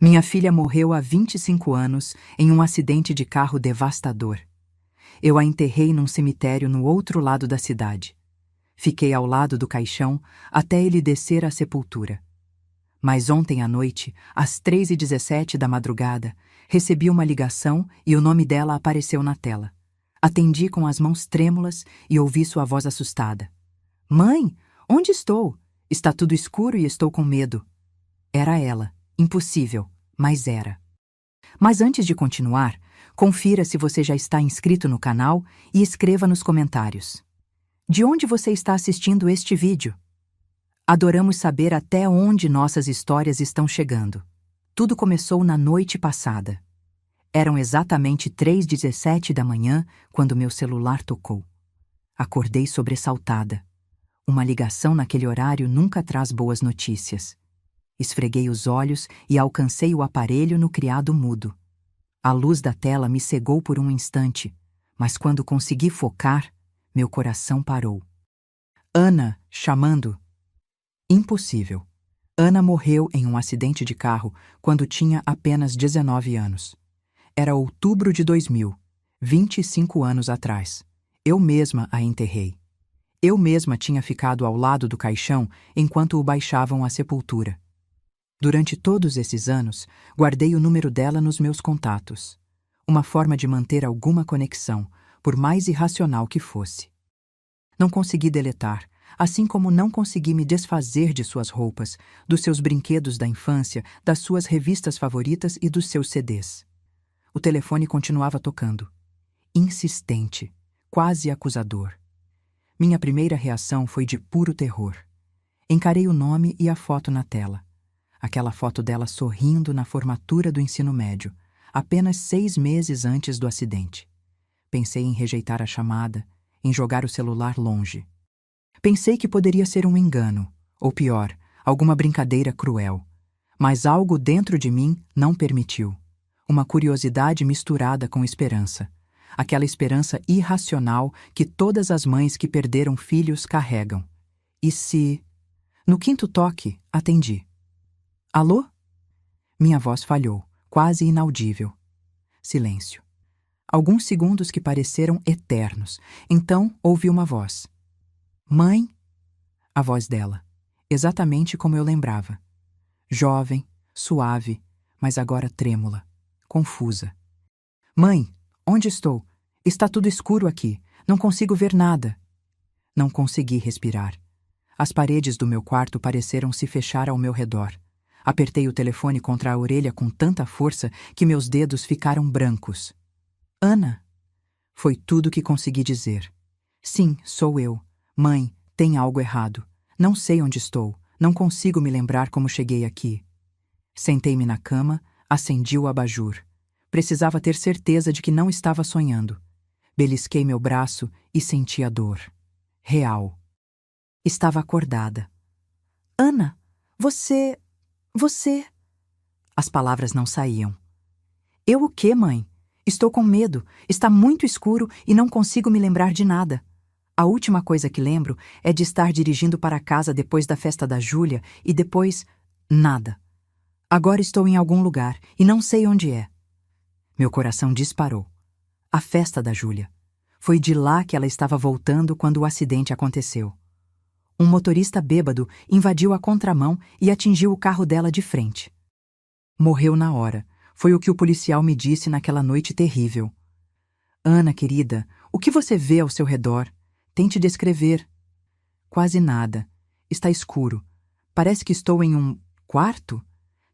Minha filha morreu há 25 anos em um acidente de carro devastador. Eu a enterrei num cemitério no outro lado da cidade. Fiquei ao lado do caixão até ele descer à sepultura. Mas ontem à noite, às 3h17 da madrugada, recebi uma ligação e o nome dela apareceu na tela. Atendi com as mãos trêmulas e ouvi sua voz assustada. Mãe, onde estou? Está tudo escuro e estou com medo. Era ela. Impossível, mas era. Mas antes de continuar, confira se você já está inscrito no canal e escreva nos comentários. De onde você está assistindo este vídeo? Adoramos saber até onde nossas histórias estão chegando. Tudo começou na noite passada. Eram exatamente 3h17 da manhã quando meu celular tocou. Acordei sobressaltada. Uma ligação naquele horário nunca traz boas notícias. Esfreguei os olhos e alcancei o aparelho no criado mudo. A luz da tela me cegou por um instante, mas quando consegui focar, meu coração parou. Ana, chamando. Impossível. Ana morreu em um acidente de carro quando tinha apenas 19 anos. Era outubro de 2000, 25 anos atrás. Eu mesma a enterrei. Eu mesma tinha ficado ao lado do caixão enquanto o baixavam à sepultura. Durante todos esses anos, guardei o número dela nos meus contatos. Uma forma de manter alguma conexão, por mais irracional que fosse. Não consegui deletar, assim como não consegui me desfazer de suas roupas, dos seus brinquedos da infância, das suas revistas favoritas e dos seus CDs. O telefone continuava tocando. Insistente, quase acusador. Minha primeira reação foi de puro terror. Encarei o nome e a foto na tela. Aquela foto dela sorrindo na formatura do ensino médio, apenas 6 meses antes do acidente. Pensei em rejeitar a chamada, em jogar o celular longe. Pensei que poderia ser um engano, ou pior, alguma brincadeira cruel. Mas algo dentro de mim não permitiu. Uma curiosidade misturada com esperança. Aquela esperança irracional que todas as mães que perderam filhos carregam. E se... No quinto toque, atendi. Alô? Minha voz falhou, quase inaudível. Silêncio. Alguns segundos que pareceram eternos. Então ouvi uma voz. Mãe? A voz dela. Exatamente como eu lembrava. Jovem, suave, mas agora trêmula, confusa. Mãe, onde estou? Está tudo escuro aqui. Não consigo ver nada. Não consegui respirar. As paredes do meu quarto pareceram se fechar ao meu redor. Apertei o telefone contra a orelha com tanta força que meus dedos ficaram brancos. Ana? Foi tudo que consegui dizer. Sim, sou eu. Mãe, tem algo errado. Não sei onde estou. Não consigo me lembrar como cheguei aqui. Sentei-me na cama, acendi o abajur. Precisava ter certeza de que não estava sonhando. Belisquei meu braço e senti a dor. Real. Estava acordada. Ana, você... As palavras não saíam. Eu o quê, mãe? Estou com medo. Está muito escuro e não consigo me lembrar de nada. A última coisa que lembro é de estar dirigindo para casa depois da festa da Júlia e depois... nada. Agora estou em algum lugar e não sei onde é. Meu coração disparou. A festa da Júlia. Foi de lá que ela estava voltando quando o acidente aconteceu. Um motorista bêbado invadiu a contramão e atingiu o carro dela de frente. Morreu na hora. Foi o que o policial me disse naquela noite terrível. Ana, querida, o que você vê ao seu redor? Tente descrever. Quase nada. Está escuro. Parece que estou em um quarto?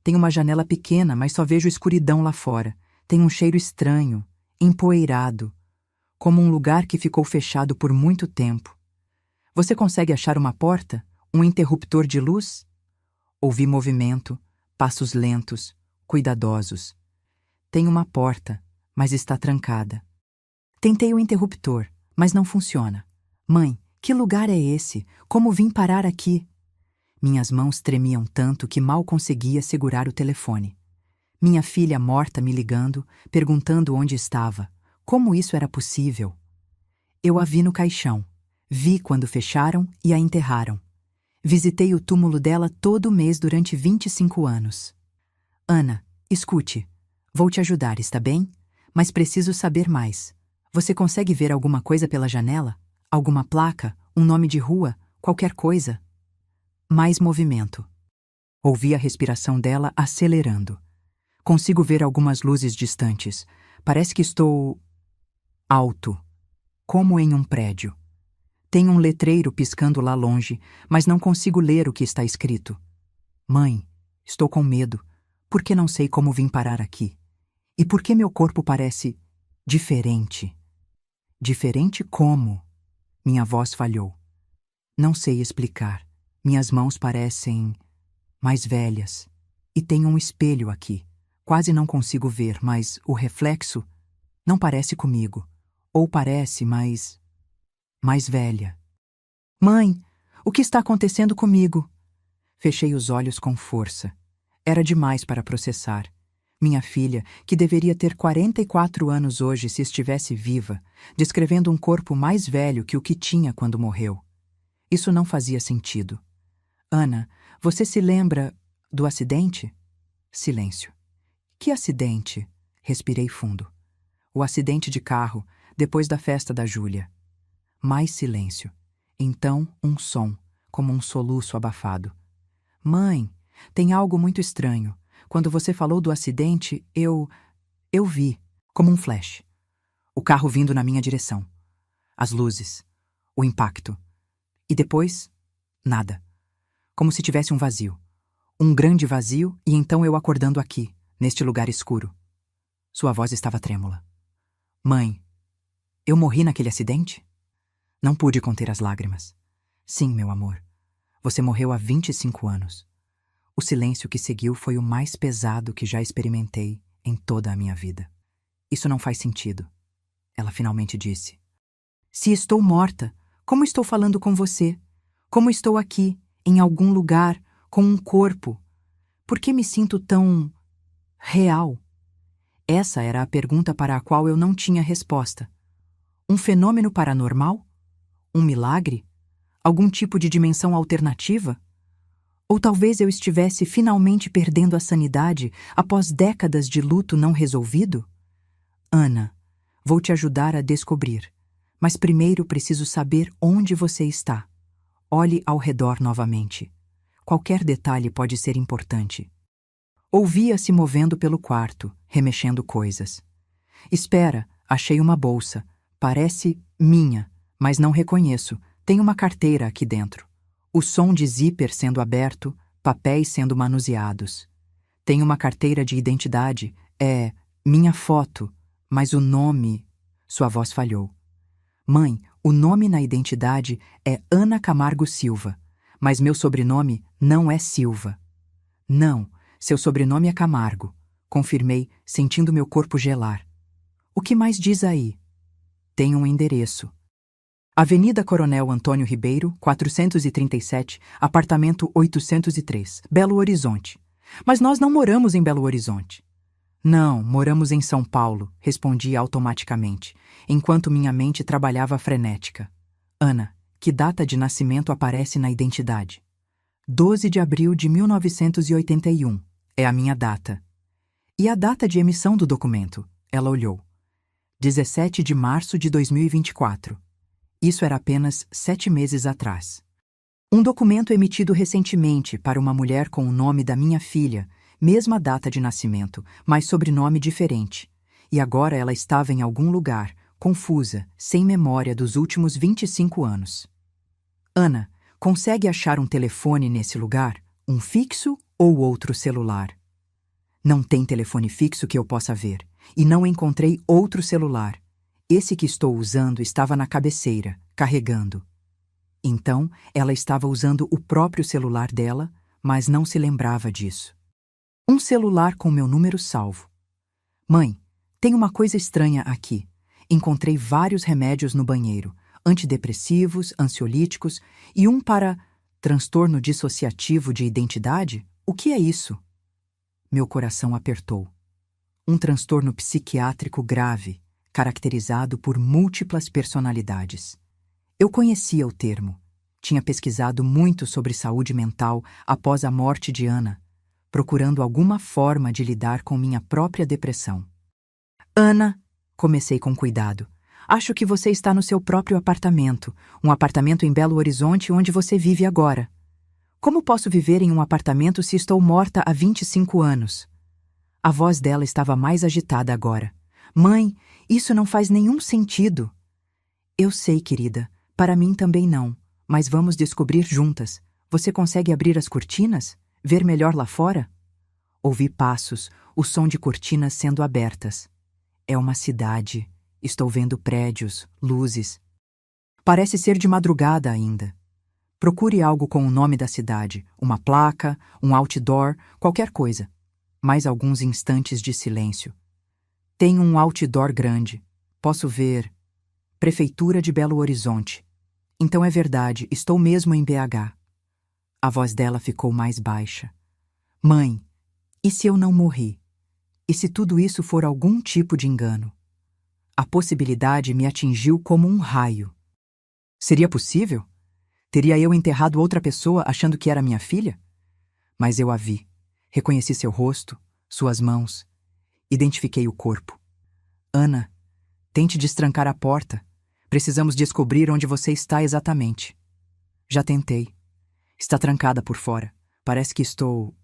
Tem uma janela pequena, mas só vejo escuridão lá fora. Tem um cheiro estranho, empoeirado, como um lugar que ficou fechado por muito tempo. Você consegue achar uma porta? Um interruptor de luz? Ouvi movimento, passos lentos, cuidadosos. Tem uma porta, mas está trancada. Tentei o interruptor, mas não funciona. Mãe, que lugar é esse? Como vim parar aqui? Minhas mãos tremiam tanto que mal conseguia segurar o telefone. Minha filha morta me ligando, perguntando onde estava. Como isso era possível? Eu a vi no caixão. Vi quando fecharam e a enterraram. Visitei o túmulo dela todo mês durante 25 anos. Ana, Escute, vou te ajudar, está bem? Mas preciso saber mais. Você consegue ver alguma coisa pela janela? Alguma placa? Um nome de rua? Qualquer coisa? Mais movimento. Ouvi a respiração dela acelerando. Consigo ver algumas luzes distantes. Parece que estou alto, como em um prédio. Tem um letreiro piscando lá longe, mas não consigo ler o que está escrito. Mãe, estou com medo. Por que não sei como vim parar aqui? E por que meu corpo parece diferente? Diferente como? Minha voz falhou. Não sei explicar. Minhas mãos parecem mais velhas. E tem um espelho aqui. Quase não consigo ver, mas o reflexo não parece comigo. Ou parece, mas mais velha. Mãe, o que está acontecendo comigo? Fechei os olhos com força. Era demais para processar. Minha filha, que deveria ter 44 anos hoje se estivesse viva, descrevendo um corpo mais velho que o que tinha quando morreu. Isso não fazia sentido. Ana, você se lembra do acidente? Silêncio. Que acidente? Respirei fundo. O acidente de carro, depois da festa da Júlia. Mais silêncio. Então, um som, como um soluço abafado. Mãe, tem algo muito estranho. Quando você falou do acidente, eu vi, como um flash. O carro vindo na minha direção. As luzes. O impacto. E depois, nada. Como se tivesse um vazio. Um grande vazio, e então eu acordando aqui, neste lugar escuro. Sua voz estava trêmula. Mãe, eu morri naquele acidente? Não pude conter as lágrimas. Sim, meu amor. Você morreu há 25 anos. O silêncio que seguiu foi o mais pesado que já experimentei em toda a minha vida. Isso não faz sentido. Ela finalmente disse. Se estou morta, como estou falando com você? Como estou aqui, em algum lugar, com um corpo? Por que me sinto tão real? Essa era a pergunta para a qual eu não tinha resposta. Um fenômeno paranormal? Um milagre? Algum tipo de dimensão alternativa? Ou talvez eu estivesse finalmente perdendo a sanidade após décadas de luto não resolvido? Ana, vou te ajudar a descobrir. Mas primeiro preciso saber onde você está. Olhe ao redor novamente. Qualquer detalhe pode ser importante. Ouvia-se movendo pelo quarto, remexendo coisas. Espera, achei uma bolsa. Parece minha, mas não reconheço. Tem uma carteira aqui dentro. O som de zíper sendo aberto, papéis sendo manuseados. Tem uma carteira de identidade, é minha foto, mas o nome... Sua voz falhou. Mãe, o nome na identidade é Ana Camargo Silva, mas meu sobrenome não é Silva. Não, seu sobrenome é Camargo, confirmei, sentindo meu corpo gelar. O que mais diz aí? Tem um endereço. Avenida Coronel Antônio Ribeiro, 437, apartamento 803, Belo Horizonte. Mas nós não moramos em Belo Horizonte. Não, moramos em São Paulo, respondi automaticamente, enquanto minha mente trabalhava frenética. Ana, que data de nascimento aparece na identidade? 12 de abril de 1981. É a minha data. E a data de emissão do documento? Ela olhou. 17 de março de 2024. Isso era apenas 7 meses atrás. Um documento emitido recentemente para uma mulher com o nome da minha filha, mesma data de nascimento, mas sobrenome diferente. E agora ela estava em algum lugar, confusa, sem memória dos últimos 25 anos. Ana, consegue achar um telefone nesse lugar? Um fixo ou outro celular? Não tem telefone fixo que eu possa ver, e não encontrei outro celular. Esse que estou usando estava na cabeceira, carregando. Então, ela estava usando o próprio celular dela, mas não se lembrava disso. Um celular com meu número salvo. Mãe, tem uma coisa estranha aqui. Encontrei vários remédios no banheiro, antidepressivos, ansiolíticos e um para transtorno dissociativo de identidade? O que é isso? Meu coração apertou. Um transtorno psiquiátrico grave, caracterizado por múltiplas personalidades. Eu conhecia o termo. Tinha pesquisado muito sobre saúde mental após a morte de Ana. procurando alguma forma de lidar com minha própria depressão. Ana, comecei com cuidado. Acho que você está no seu próprio apartamento, um apartamento em Belo Horizonte onde você vive agora. Como posso viver em um apartamento se estou morta há 25 anos? A voz dela estava mais agitada agora. Mãe, isso não faz nenhum sentido. Eu sei, querida, para mim também não, mas vamos descobrir juntas. Você consegue abrir as cortinas? Ver melhor lá fora? Ouvi passos, o som de cortinas sendo abertas. É uma cidade. Estou vendo prédios, luzes. Parece ser de madrugada ainda. Procure algo com o nome da cidade, uma placa, um outdoor, qualquer coisa. Mais alguns instantes de silêncio. Tem um outdoor grande. Posso ver. Prefeitura de Belo Horizonte. Então é verdade, estou mesmo em BH. A voz dela ficou mais baixa. Mãe, e se eu não morri? E se tudo isso for algum tipo de engano? A possibilidade me atingiu como um raio. Seria possível? Teria eu enterrado outra pessoa achando que era minha filha? Mas eu a vi. Reconheci seu rosto, suas mãos. Identifiquei o corpo. Ana, tente destrancar a porta. Precisamos descobrir onde você está exatamente. Já tentei. Está trancada por fora. Parece que estou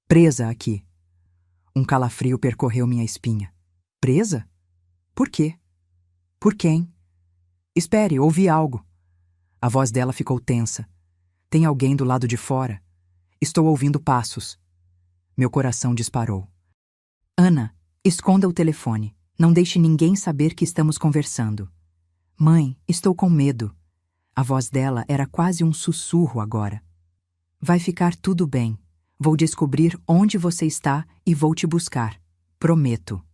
presa aqui. Um calafrio percorreu minha espinha. Presa? Por quê? Por quem? Espere, ouvi algo. A voz dela ficou tensa. Tem alguém do lado de fora. Estou ouvindo passos. Meu coração disparou. Ana, esconda o telefone. Não deixe ninguém saber que estamos conversando. Mãe, estou com medo. A voz dela era quase um sussurro agora. Vai ficar tudo bem. Vou descobrir onde você está e vou te buscar. Prometo.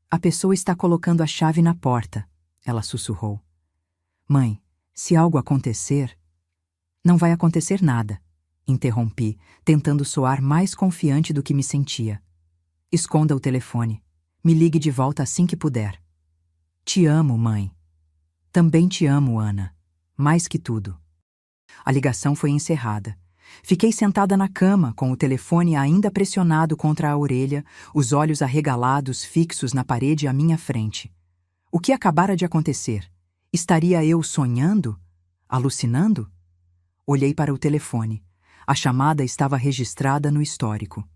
A pessoa está colocando a chave na porta, ela sussurrou. Mãe, se algo acontecer... Não vai acontecer nada, interrompi, tentando soar mais confiante do que me sentia. Esconda o telefone. Me ligue de volta assim que puder. Te amo, mãe. Também te amo, Ana. Mais que tudo. A ligação foi encerrada. Fiquei sentada na cama, com o telefone ainda pressionado contra a orelha, os olhos arregalados fixos na parede à minha frente. O que acabara de acontecer? Estaria eu sonhando? Alucinando? Olhei para o telefone. A chamada estava registrada no histórico.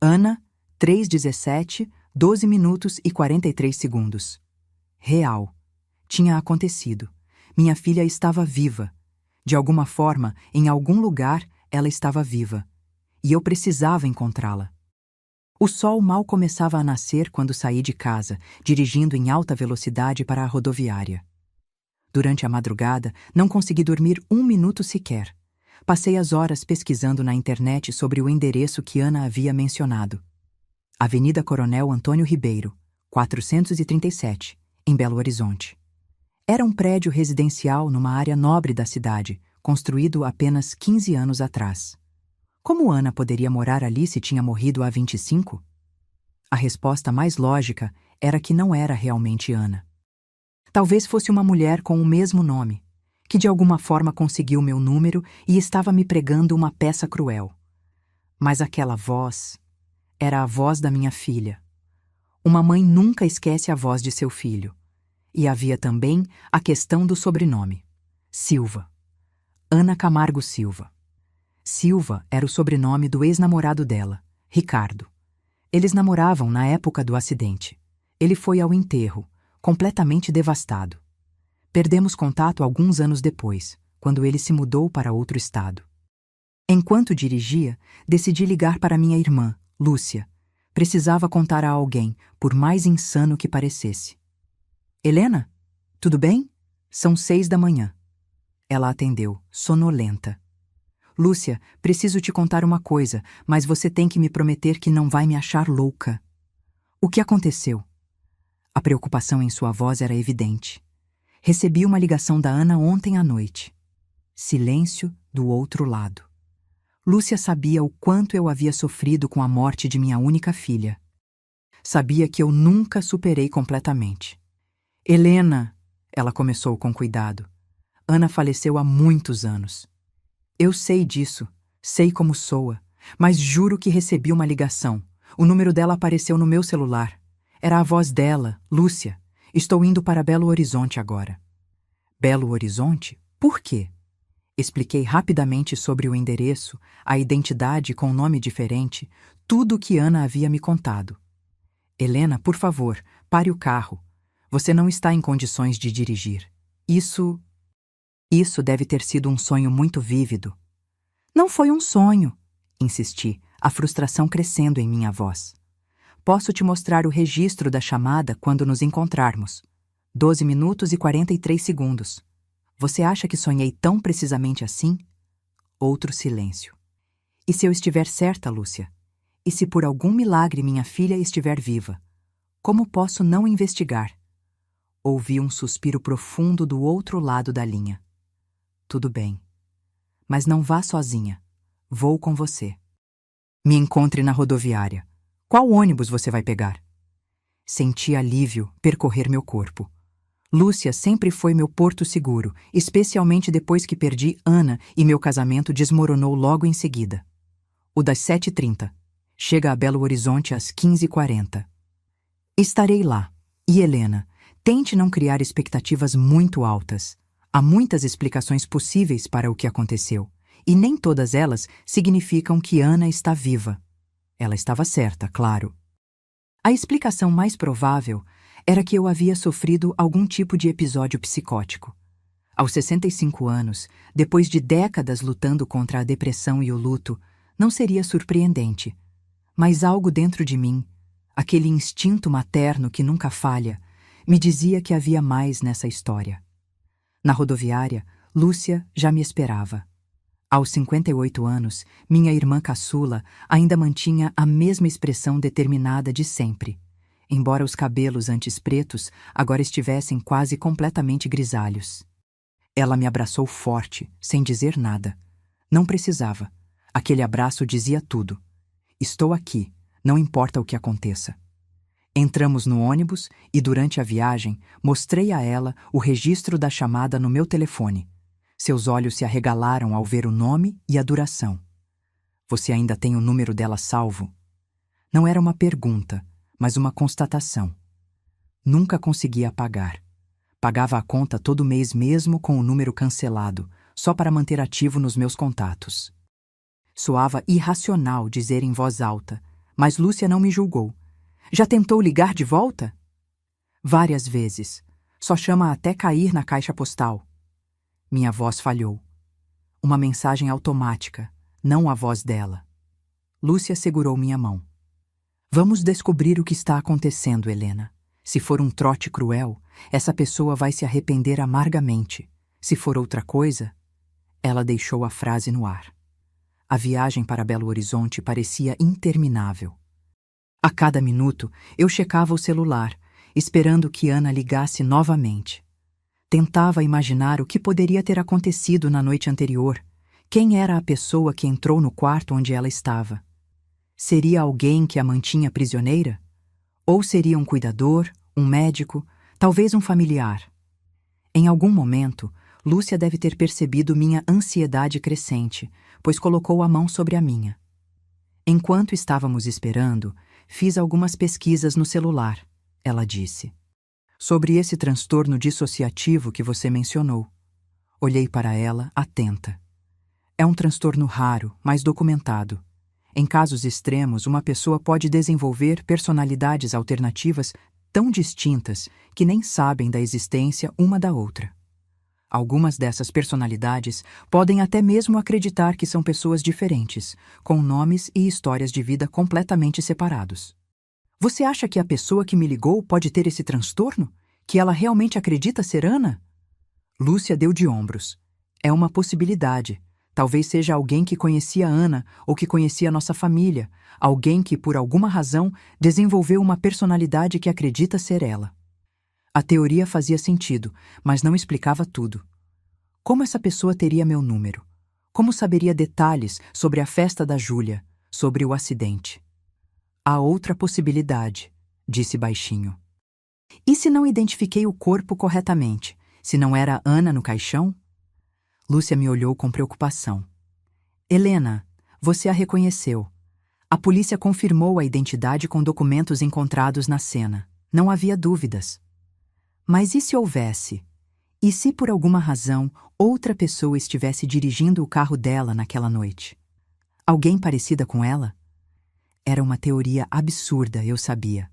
Ana, 3:17, 12 minutos e 43 segundos. Real. Tinha acontecido. Minha filha estava viva. De alguma forma, em algum lugar, ela estava viva. E eu precisava encontrá-la. O sol mal começava a nascer quando saí de casa, dirigindo em alta velocidade para a rodoviária. Durante a madrugada, não consegui dormir um minuto sequer. Passei as horas pesquisando na internet sobre o endereço que Ana havia mencionado. Avenida Coronel Antônio Ribeiro, 437, em Belo Horizonte. Era um prédio residencial numa área nobre da cidade, construído apenas 15 anos atrás. Como Ana poderia morar ali se tinha morrido há 25? A resposta mais lógica era que não era realmente Ana. Talvez fosse uma mulher com o mesmo nome, que de alguma forma conseguiu meu número e estava me pregando uma peça cruel. Mas aquela voz era a voz da minha filha. Uma mãe nunca esquece a voz de seu filho. E havia também a questão do sobrenome. Silva. Ana Camargo Silva. Silva era o sobrenome do ex-namorado dela, Ricardo. Eles namoravam na época do acidente. Ele foi ao enterro, completamente devastado. Perdemos contato alguns anos depois, quando ele se mudou para outro estado. Enquanto dirigia, decidi ligar para minha irmã, Lúcia. Precisava contar a alguém, por mais insano que parecesse. Helena, tudo bem? São 6 da manhã. Ela atendeu, sonolenta. Lúcia, preciso te contar uma coisa, mas você tem que me prometer que não vai me achar louca. O que aconteceu? A preocupação em sua voz era evidente. Recebi uma ligação da Ana ontem à noite. Silêncio do outro lado. Lúcia sabia o quanto eu havia sofrido com a morte de minha única filha. Sabia que eu nunca superei completamente. Helena, ela começou com cuidado. Ana faleceu há muitos anos. Eu sei disso, sei como soa. Mas juro que recebi uma ligação. O número dela apareceu no meu celular. Era a voz dela, Lúcia. Estou indo para Belo Horizonte agora. Belo Horizonte? Por quê? Expliquei rapidamente sobre o endereço, a identidade com nome diferente, tudo o que Ana havia me contado. Helena, por favor, pare o carro. Você não está em condições de dirigir. Isso deve ter sido um sonho muito vívido. Não foi um sonho, insisti, a frustração crescendo em minha voz. Posso te mostrar o registro da chamada quando nos encontrarmos. 12 minutos e 43 segundos. Você acha que sonhei tão precisamente assim? Outro silêncio. E se eu estiver certa, Lúcia? E se por algum milagre minha filha estiver viva? Como posso não investigar? Ouvi um suspiro profundo do outro lado da linha. Tudo bem. Mas não vá sozinha. Vou com você. Me encontre na rodoviária. Qual ônibus você vai pegar? Senti alívio percorrer meu corpo. Lúcia sempre foi meu porto seguro, especialmente depois que perdi Ana e meu casamento desmoronou logo em seguida. O das 7h30. Chega a Belo Horizonte às 15h40. Estarei lá. E Helena, tente não criar expectativas muito altas. Há muitas explicações possíveis para o que aconteceu, e nem todas elas significam que Ana está viva. Ela estava certa, claro. A explicação mais provável era que eu havia sofrido algum tipo de episódio psicótico. Aos 65 anos, depois de décadas lutando contra a depressão e o luto, não seria surpreendente. Mas algo dentro de mim, aquele instinto materno que nunca falha, me dizia que havia mais nessa história. Na rodoviária, Lúcia já me esperava. Aos 58 anos, minha irmã caçula ainda mantinha a mesma expressão determinada de sempre, embora os cabelos antes pretos agora estivessem quase completamente grisalhos. Ela me abraçou forte, sem dizer nada. Não precisava. Aquele abraço dizia tudo. Estou aqui, não importa o que aconteça. Entramos no ônibus e, durante a viagem, mostrei a ela o registro da chamada no meu telefone. Seus olhos se arregalaram ao ver o nome e a duração. Você ainda tem o número dela salvo? Não era uma pergunta, mas uma constatação. Nunca conseguia apagar. Pagava a conta todo mês mesmo com o número cancelado, só para manter ativo nos meus contatos. Soava irracional dizer em voz alta, mas Lúcia não me julgou. Já tentou ligar de volta? Várias vezes. Só chama até cair na caixa postal. Minha voz falhou. Uma mensagem automática, não a voz dela. Lúcia segurou minha mão. Vamos descobrir o que está acontecendo, Helena. Se for um trote cruel, essa pessoa vai se arrepender amargamente. Se for outra coisa... Ela deixou a frase no ar. A viagem para Belo Horizonte parecia interminável. A cada minuto, eu checava o celular, esperando que Ana ligasse novamente. Tentava imaginar o que poderia ter acontecido na noite anterior. Quem era a pessoa que entrou no quarto onde ela estava? Seria alguém que a mantinha prisioneira? Ou seria um cuidador, um médico, talvez um familiar? Em algum momento, Lúcia deve ter percebido minha ansiedade crescente, pois colocou a mão sobre a minha. Enquanto estávamos esperando, fiz algumas pesquisas no celular, ela disse. Sobre esse transtorno dissociativo que você mencionou. Olhei para ela, atenta. É um transtorno raro, mas documentado. Em casos extremos, uma pessoa pode desenvolver personalidades alternativas tão distintas que nem sabem da existência uma da outra. Algumas dessas personalidades podem até mesmo acreditar que são pessoas diferentes, com nomes e histórias de vida completamente separados. Você acha que a pessoa que me ligou pode ter esse transtorno? Que ela realmente acredita ser Ana? Lúcia deu de ombros. É uma possibilidade. Talvez seja alguém que conhecia Ana ou que conhecia nossa família, alguém que, por alguma razão, desenvolveu uma personalidade que acredita ser ela. A teoria fazia sentido, mas não explicava tudo. Como essa pessoa teria meu número? Como saberia detalhes sobre a festa da Júlia, sobre o acidente? Há outra possibilidade, disse baixinho. E se não identifiquei o corpo corretamente? Se não era Ana no caixão? Lúcia me olhou com preocupação. Helena, Você a reconheceu. A polícia confirmou a identidade com documentos encontrados na cena. Não havia dúvidas. Mas e se houvesse? E se por alguma razão outra pessoa estivesse dirigindo o carro dela naquela noite? Alguém parecida com ela? Era uma teoria absurda, eu sabia.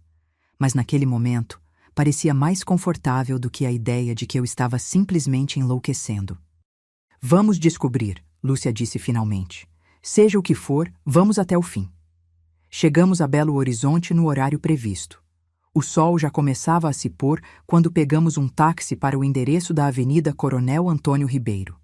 Mas naquele momento, parecia mais confortável do que a ideia de que eu estava simplesmente enlouquecendo. Vamos descobrir, Lúcia disse finalmente. Seja o que for, vamos até o fim. Chegamos a Belo Horizonte no horário previsto. O sol já começava a se pôr quando pegamos um táxi para o endereço da Avenida Coronel Antônio Ribeiro.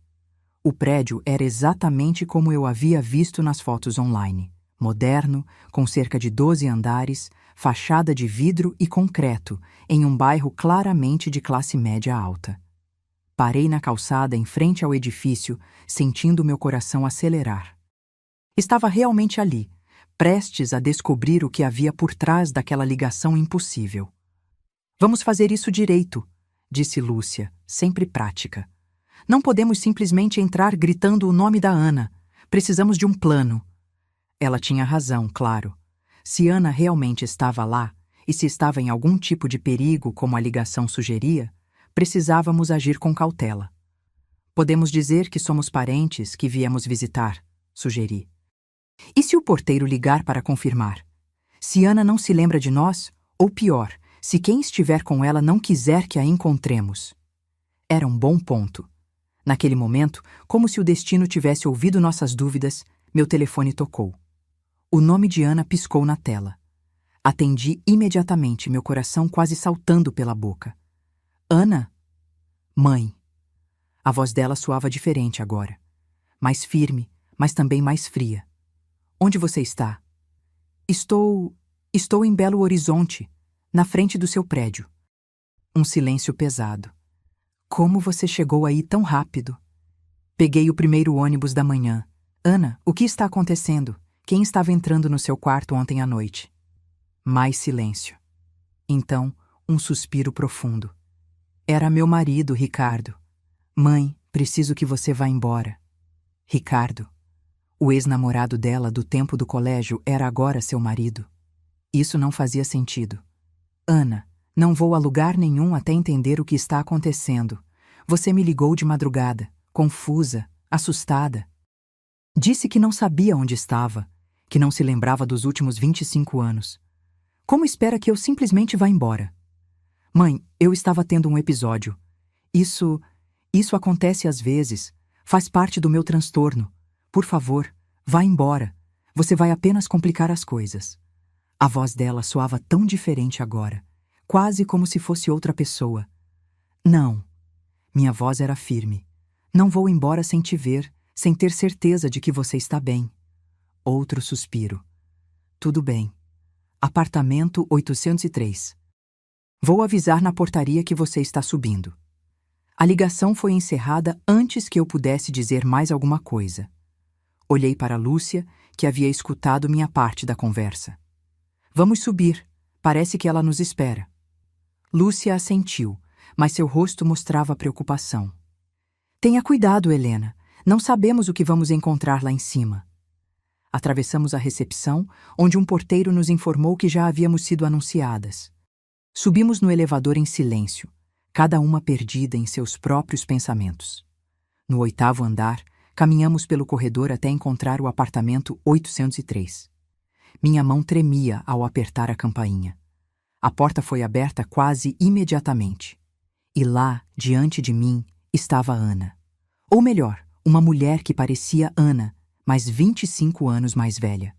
O prédio era exatamente como eu havia visto nas fotos online. Moderno, com cerca de 12 andares, fachada de vidro e concreto, em um bairro claramente de classe média alta. Parei na calçada em frente ao edifício, sentindo meu coração acelerar. Estava realmente ali, prestes a descobrir o que havia por trás daquela ligação impossível. Vamos fazer isso direito, disse Lúcia, sempre prática. Não podemos simplesmente entrar gritando o nome da Ana. Precisamos de um plano. Ela tinha razão, claro. Se Ana realmente estava lá, e se estava em algum tipo de perigo, como a ligação sugeria, precisávamos agir com cautela. Podemos dizer que somos parentes que viemos visitar, sugeri. E se o porteiro ligar para confirmar? Se Ana não se lembra de nós, ou pior, se quem estiver com ela não quiser que a encontremos? Era um bom ponto. Naquele momento, como se o destino tivesse ouvido nossas dúvidas, meu telefone tocou. O nome de Ana piscou na tela. Atendi imediatamente, meu coração quase saltando pela boca. Ana? Mãe. A voz dela soava diferente agora. Mais firme, mas também mais fria. Onde você está? Estou em Belo Horizonte, na frente do seu prédio. Um silêncio pesado. Como você chegou aí tão rápido? Peguei o primeiro ônibus da manhã. Ana, o que está acontecendo? Quem estava entrando no seu quarto ontem à noite? Mais silêncio. Então, um suspiro profundo. Era meu marido, Ricardo. Mãe, preciso que você vá embora. Ricardo. O ex-namorado dela do tempo do colégio era agora seu marido. Isso não fazia sentido. Ana, não vou a lugar nenhum até entender o que está acontecendo. Você me ligou de madrugada, confusa, assustada. Disse que não sabia onde estava, que não se lembrava dos últimos 25 anos. Como espera que eu simplesmente vá embora? Mãe, eu estava tendo um episódio. Isso acontece às vezes. Faz parte do meu transtorno. Por favor, vá embora. Você vai apenas complicar as coisas. A voz dela soava tão diferente agora, quase como se fosse outra pessoa. Não. Minha voz era firme. Não vou embora sem te ver, sem ter certeza de que você está bem. Outro suspiro. Tudo bem. Apartamento 803. Vou avisar na portaria que você está subindo. A ligação foi encerrada antes que eu pudesse dizer mais alguma coisa. Olhei para Lúcia, que havia escutado minha parte da conversa. Vamos subir. Parece que ela nos espera. Lúcia assentiu, mas seu rosto mostrava preocupação. Tenha cuidado, Helena. Não sabemos o que vamos encontrar lá em cima. Atravessamos a recepção, onde um porteiro nos informou que já havíamos sido anunciadas. Subimos no elevador em silêncio, cada uma perdida em seus próprios pensamentos. No 8º andar, caminhamos pelo corredor até encontrar o apartamento 803. Minha mão tremia ao apertar a campainha. A porta foi aberta quase imediatamente. E lá, diante de mim, estava Ana. Ou melhor, uma mulher que parecia Ana, mas 25 anos mais velha.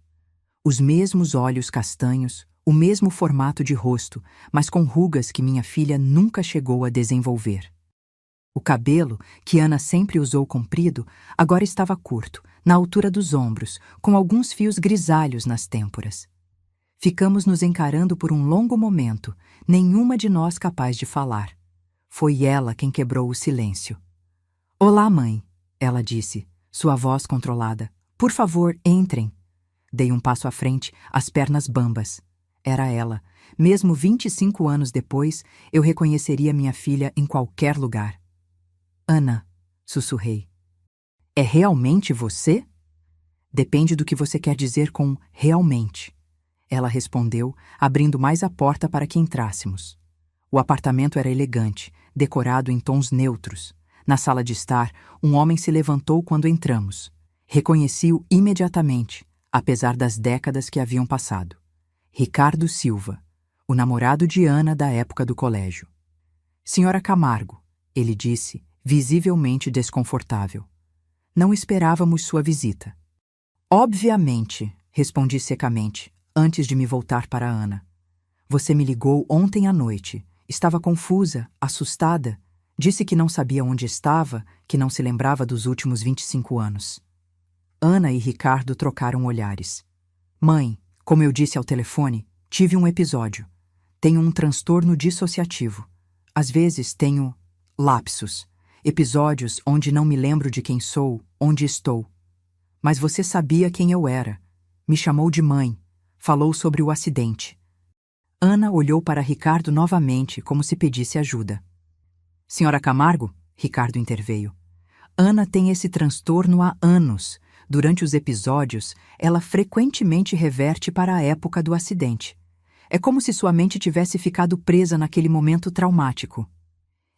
Os mesmos olhos castanhos, o mesmo formato de rosto, mas com rugas que minha filha nunca chegou a desenvolver. O cabelo, que Ana sempre usou comprido, agora estava curto, na altura dos ombros, com alguns fios grisalhos nas têmporas. Ficamos nos encarando por um longo momento, nenhuma de nós capaz de falar. Foi ela quem quebrou o silêncio. Olá, mãe, ela disse, sua voz controlada. Por favor, entrem. Dei um passo à frente, as pernas bambas. Era ela. Mesmo 25 anos depois, eu reconheceria minha filha em qualquer lugar. Ana, sussurrei. É realmente você? Depende do que você quer dizer com realmente. Ela respondeu, abrindo mais a porta para que entrássemos. O apartamento era elegante, decorado em tons neutros. Na sala de estar, um homem se levantou quando entramos. Reconheci-o imediatamente, apesar das décadas que haviam passado. Ricardo Silva, o namorado de Ana da época do colégio. Senhora Camargo, ele disse, visivelmente desconfortável. Não esperávamos sua visita. Obviamente, respondi secamente, antes de me voltar para Ana. Você me ligou ontem à noite. Estava confusa, assustada. Disse que não sabia onde estava, que não se lembrava dos últimos 25 anos. Ana e Ricardo trocaram olhares. Mãe, como eu disse ao telefone, tive um episódio. Tenho um transtorno dissociativo. Às vezes tenho lapsos, episódios onde não me lembro de quem sou, onde estou. Mas você sabia quem eu era. Me chamou de mãe. Falou sobre o acidente. Ana olhou para Ricardo novamente, como se pedisse ajuda. Senhora Camargo, Ricardo interveio. Ana tem esse transtorno há anos. Durante os episódios, ela frequentemente reverte para a época do acidente. É como se sua mente tivesse ficado presa naquele momento traumático.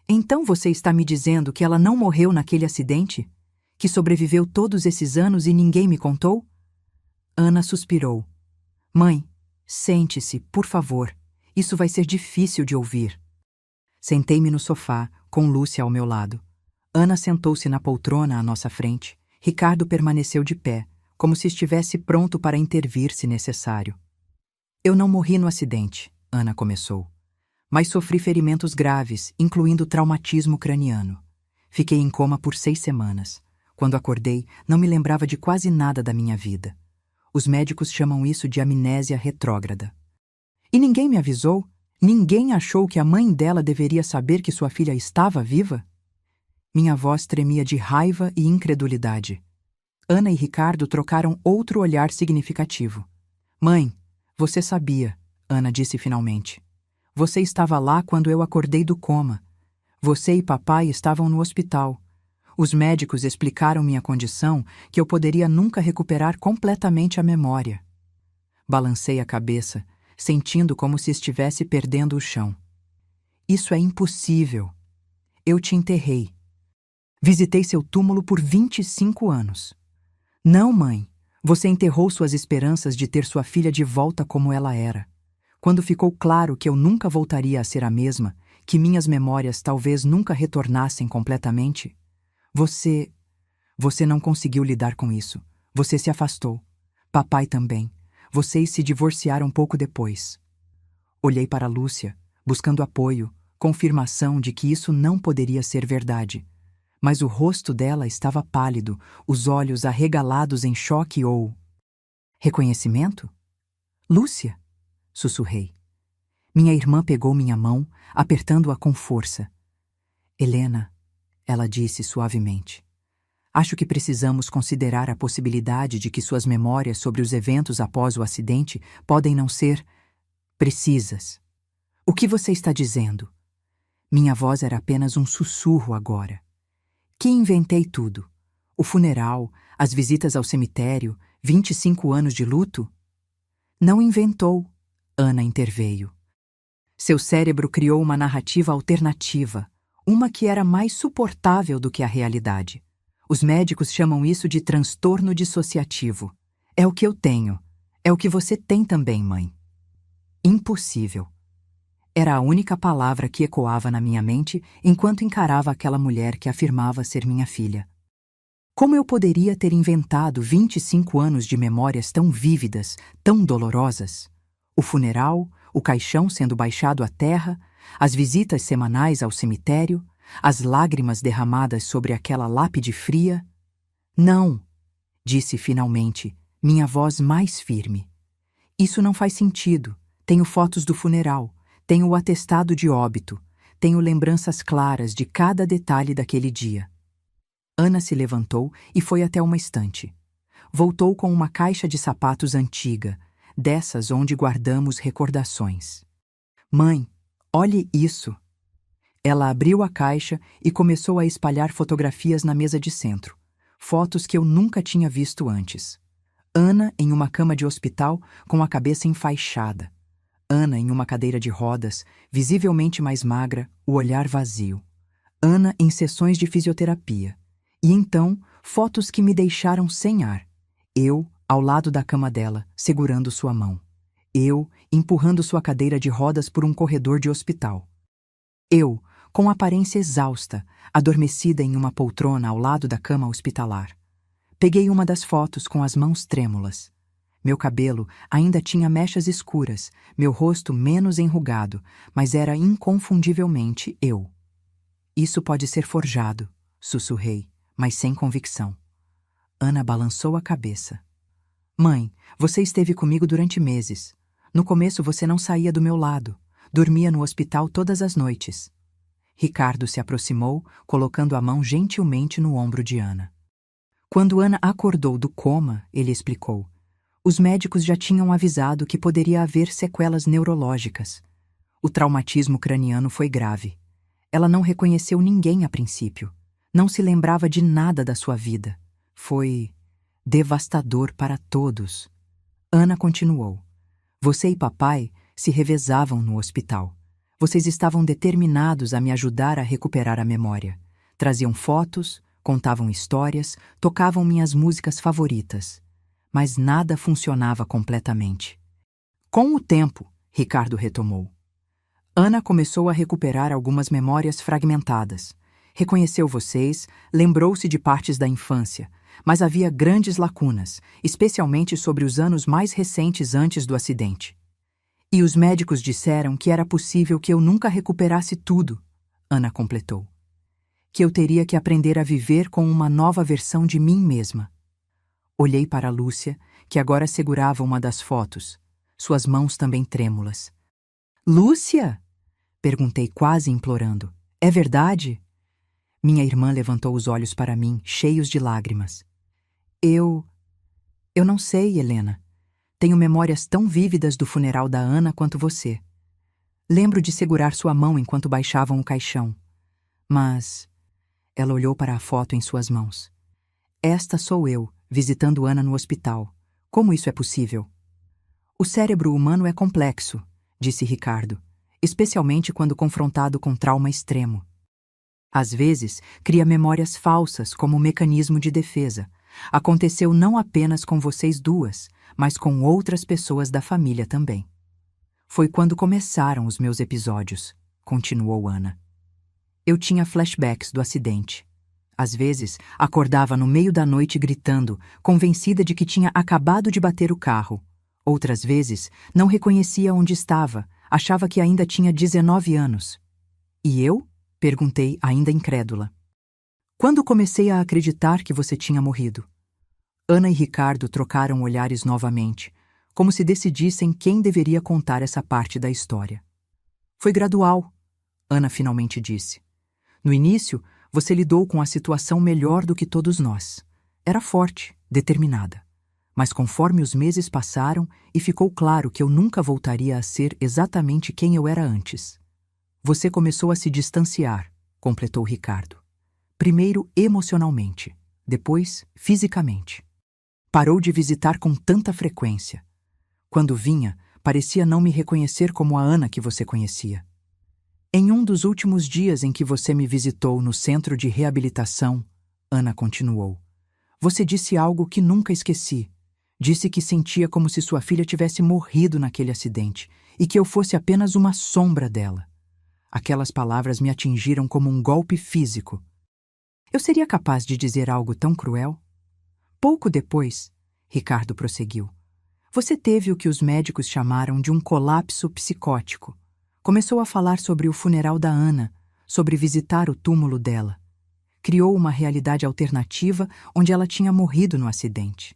Então você está me dizendo que ela não morreu naquele acidente? Que sobreviveu todos esses anos e ninguém me contou? Ana suspirou. Mãe, sente-se, por favor. Isso vai ser difícil de ouvir. Sentei-me no sofá, com Lúcia ao meu lado. Ana sentou-se na poltrona à nossa frente. Ricardo permaneceu de pé, como se estivesse pronto para intervir se necessário. Eu não morri no acidente, Ana começou. Mas sofri ferimentos graves, incluindo traumatismo craniano. Fiquei em coma por 6 semanas. Quando acordei, não me lembrava de quase nada da minha vida. Os médicos chamam isso de amnésia retrógrada. E ninguém me avisou? Ninguém achou que a mãe dela deveria saber que sua filha estava viva? Minha voz tremia de raiva e incredulidade. Ana e Ricardo trocaram outro olhar significativo. Mãe, você sabia, Ana disse finalmente. Você estava lá quando eu acordei do coma. Você e papai estavam no hospital. Os médicos explicaram minha condição, que eu poderia nunca recuperar completamente a memória. Balancei a cabeça, sentindo como se estivesse perdendo o chão. Isso é impossível. Eu te enterrei. Visitei seu túmulo por 25 anos. Não, mãe. Você enterrou suas esperanças de ter sua filha de volta como ela era. Quando ficou claro que eu nunca voltaria a ser a mesma, que minhas memórias talvez nunca retornassem completamente, Você não conseguiu lidar com isso. Você se afastou. Papai também. Vocês se divorciaram pouco depois. Olhei para Lúcia, buscando apoio, confirmação de que isso não poderia ser verdade. Mas o rosto dela estava pálido, os olhos arregalados em choque ou... Reconhecimento? Lúcia? Sussurrei. Minha irmã pegou minha mão, apertando-a com força. Helena, ela disse suavemente. Acho que precisamos considerar a possibilidade de que suas memórias sobre os eventos após o acidente podem não ser precisas. O que você está dizendo? Minha voz era apenas um sussurro agora. Que inventei tudo. O funeral, as visitas ao cemitério, 25 anos de luto? Não inventou, Ana interveio. Seu cérebro criou uma narrativa alternativa, uma que era mais suportável do que a realidade. Os médicos chamam isso de transtorno dissociativo. É o que eu tenho. É o que você tem também, mãe. Impossível. Era a única palavra que ecoava na minha mente enquanto encarava aquela mulher que afirmava ser minha filha. Como eu poderia ter inventado 25 anos de memórias tão vívidas, tão dolorosas? O funeral, o caixão sendo baixado à terra, as visitas semanais ao cemitério, as lágrimas derramadas sobre aquela lápide fria? Não, disse finalmente, minha voz mais firme. Isso não faz sentido. Tenho fotos do funeral, tenho o atestado de óbito, tenho lembranças claras de cada detalhe daquele dia. Ana se levantou e foi até uma estante. Voltou com uma caixa de sapatos antiga, dessas onde guardamos recordações. Mãe, olhe isso! Ela abriu a caixa e começou a espalhar fotografias na mesa de centro, fotos que eu nunca tinha visto antes. Ana em uma cama de hospital com a cabeça enfaixada. Ana em uma cadeira de rodas, visivelmente mais magra, o olhar vazio. Ana em sessões de fisioterapia. E então, fotos que me deixaram sem ar. Eu, ao lado da cama dela, segurando sua mão. Eu, empurrando sua cadeira de rodas por um corredor de hospital. Eu, com aparência exausta, adormecida em uma poltrona ao lado da cama hospitalar. Peguei uma das fotos com as mãos trêmulas. Meu cabelo ainda tinha mechas escuras, meu rosto menos enrugado, mas era inconfundivelmente eu. Isso pode ser forjado, sussurrei, mas sem convicção. Ana balançou a cabeça. Mãe, você esteve comigo durante meses. No começo você não saía do meu lado. Dormia no hospital todas as noites. Ricardo se aproximou, colocando a mão gentilmente no ombro de Ana. Quando Ana acordou do coma, ele explicou. Os médicos já tinham avisado que poderia haver sequelas neurológicas. O traumatismo craniano foi grave. Ela não reconheceu ninguém a princípio. Não se lembrava de nada da sua vida. Foi devastador para todos. Ana continuou. Você e papai se revezavam no hospital. Vocês estavam determinados a me ajudar a recuperar a memória. Traziam fotos, contavam histórias, tocavam minhas músicas favoritas. Mas nada funcionava completamente. Com o tempo, Ricardo retomou. Ana começou a recuperar algumas memórias fragmentadas. Reconheceu vocês, lembrou-se de partes da infância, mas havia grandes lacunas, especialmente sobre os anos mais recentes antes do acidente. E os médicos disseram que era possível que eu nunca recuperasse tudo, Ana completou. Que eu teria que aprender a viver com uma nova versão de mim mesma. Olhei para Lúcia, que agora segurava uma das fotos, suas mãos também trêmulas. Lúcia? Perguntei quase implorando. É verdade? Minha irmã levantou os olhos para mim, cheios de lágrimas. Eu não sei, Helena. Tenho memórias tão vívidas do funeral da Ana quanto você. Lembro de segurar sua mão enquanto baixavam o caixão. Mas... Ela olhou para a foto em suas mãos. Esta sou eu, visitando Ana no hospital. Como isso é possível? O cérebro humano é complexo, disse Ricardo, especialmente quando confrontado com trauma extremo. Às vezes, cria memórias falsas como mecanismo de defesa. Aconteceu não apenas com vocês duas, mas com outras pessoas da família também. Foi quando começaram os meus episódios, continuou Ana. Eu tinha flashbacks do acidente. Às vezes, acordava no meio da noite gritando, convencida de que tinha acabado de bater o carro. Outras vezes, não reconhecia onde estava, achava que ainda tinha 19 anos. E eu? Perguntei, ainda incrédula. Quando comecei a acreditar que você tinha morrido? Ana e Ricardo trocaram olhares novamente, como se decidissem quem deveria contar essa parte da história. Foi gradual, Ana finalmente disse. No início, você lidou com a situação melhor do que todos nós. Era forte, determinada. Mas conforme os meses passaram e ficou claro que eu nunca voltaria a ser exatamente quem eu era antes. Você começou a se distanciar, completou Ricardo. Primeiro emocionalmente, depois fisicamente. Parou de visitar com tanta frequência. Quando vinha, parecia não me reconhecer como a Ana que você conhecia. Em um dos últimos dias em que você me visitou no centro de reabilitação, Ana continuou, você disse algo que nunca esqueci. Disse que sentia como se sua filha tivesse morrido naquele acidente e que eu fosse apenas uma sombra dela. Aquelas palavras me atingiram como um golpe físico. Eu seria capaz de dizer algo tão cruel? Pouco depois, Ricardo prosseguiu, você teve o que os médicos chamaram de um colapso psicótico. Começou a falar sobre o funeral da Ana, sobre visitar o túmulo dela. Criou uma realidade alternativa onde ela tinha morrido no acidente.